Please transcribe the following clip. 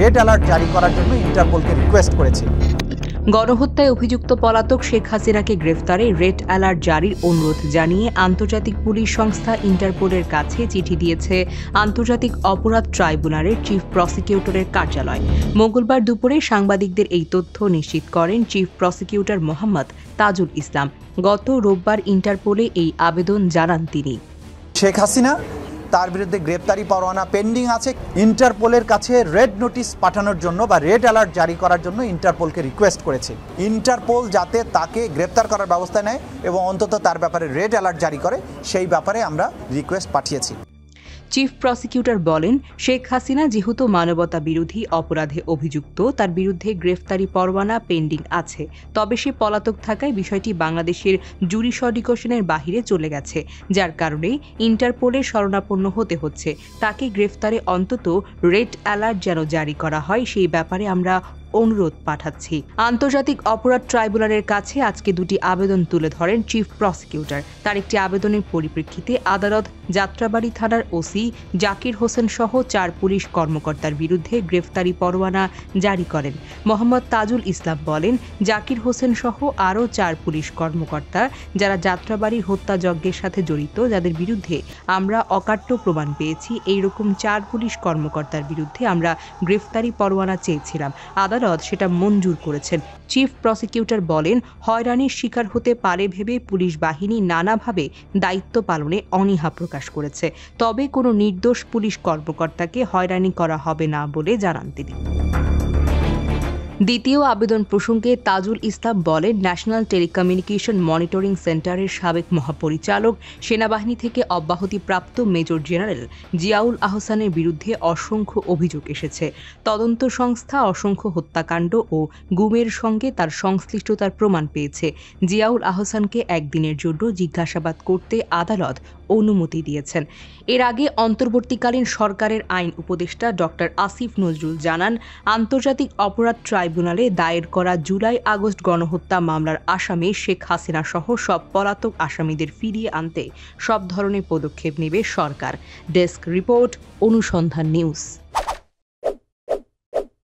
Red alert জারি করার জন্য ইন্টারপোলকে রিকোয়েস্ট করেছে। গণহত্যায় অভিযুক্ত পলাতক শেখ হাসিনাকে গ্রেফতারে রেড অ্যালার্ট জারির অনুরোধ জানিয়ে আন্তর্জাতিক পুলিশ সংস্থা ইন্টারপোলের কাছে চিঠি দিয়েছে আন্তর্জাতিক অপরাধ ট্রাইব্যুনালের চিফ প্রসিকিউটরের কার্যালয়। মঙ্গলবার দুপুরে সাংবাদিকদের এই তথ্য নিশ্চিত করেন চিফ প্রসিকিউটর মোহাম্মদ তাজুল ইসলাম। গত রোববার ইন্টারপোলে এই আবেদন জানান তিনি। শেখ হাসিনা তার বিরুদ্ধে গ্রেপ্তারি পরোয়ানা পেন্ডিং আছে। ইন্টারপোলের কাছে রেড নোটিশ পাঠানোর জন্য বা রেড অ্যালার্ট জারি করার জন্য ইন্টারপোলকে রিকোয়েস্ট করেছে। ইন্টারপোল যাতে তাকে গ্রেপ্তার করার ব্যবস্থা নেয় এবং অন্তত তার ব্যাপারে রেড অ্যালার্ট জারি করে, সেই ব্যাপারে আমরা রিকোয়েস্ট পাঠিয়েছি। চিফ প্রসিকিউটর বলেন, শেখ হাসিনা যেহেতু মানবতা বিরোধী অপরাধে অভিযুক্ত, তার বিরুদ্ধে গ্রেফতারি পরোয়ানা পেন্ডিং আছে। তবে সে পলাতক থাকায় বিষয়টি বাংলাদেশের জুরিসডিকশনের বাহিরে চলে গেছে, যার কারণে ইন্টারপোলের শরণাপন্ন হতে হচ্ছে। তাকে গ্রেফতারে অন্তত রেড অ্যালার্ট যেন জারি করা হয়, সেই ব্যাপারে আমরা অনুরোধ পাঠাচ্ছি। আন্তর্জাতিক অপরাধ ট্রাইব্যুনালের কাছে আজকে দুটি আবেদন তুলে ধরেন চিফ প্রসিকিউটর। তার একটি আবেদনের পরিপ্রেক্ষিতে আদালত যাত্রাবাড়ী থানার ওসি জাকির হোসেন সহ 4 পুলিশ কর্মকর্তার বিরুদ্ধে গ্রেফতারি পরোয়ানা জারি করেন। মোহাম্মদ তাজুল ইসলাম বলেন, জাকির হোসেন সহ আরও 4 পুলিশ কর্মকর্তা যারা যাত্রাবাড়ির হত্যাযজ্ঞের সাথে জড়িত, যাদের বিরুদ্ধে আমরা অকাট্য প্রমাণ পেয়েছি, এইরকম 4 পুলিশ কর্মকর্তার বিরুদ্ধে আমরা গ্রেফতারি পরোয়ানা চেয়েছিলাম। আদালত সেটা মঞ্জুর করেছেন। চিফ প্রসিকিউটর বলেন, হয়রানির শিকার হতে পারে ভেবে পুলিশ বাহিনী নানাভাবে দায়িত্ব পালনে অনীহা প্রকাশ করেছে। তবে কোনো নির্দোষ পুলিশ কর্মকর্তাকে হয়রানি করা হবে না বলে জানান তিনি। দ্বিতীয় আবেদন প্রসঙ্গে তাজুল ইসলাম বলেন, ন্যাশনাল টেলিকমিউনিকেশন মনিটরিং সেন্টারের সাবেক মহাপরিচালক, সেনাবাহিনী থেকে অব্যাহতিপ্রাপ্ত মেজর জেনারেল জিয়াউল আহসানের বিরুদ্ধে অসংখ্য অভিযোগ এসেছে। তদন্ত সংস্থা অসংখ্য হত্যাকাণ্ড ও গুমের সঙ্গে তার সংশ্লিষ্টতার প্রমাণ পেয়েছে। জিয়াউল আহসানকে একদিনের জন্য জিজ্ঞাসাবাদ করতে আদালত অনুমতি দিয়েছেন। এর আগে অন্তর্বর্তীকালীন সরকারের আইন উপদেষ্টা ডক্টর আসিফ নজরুল জানান, আন্তর্জাতিক অপরাধ ট্রাইব্যুনালে দায়ের করা জুলাই-আগস্ট গণহত্যা মামলার আসামি শেখ হাসিনা সহ সব পলাতক আসামিদের ফিরিয়ে আনতে সব ধরনের পদক্ষেপ নেবে সরকার। ডেস্ক রিপোর্ট, অনুসন্ধান নিউজ।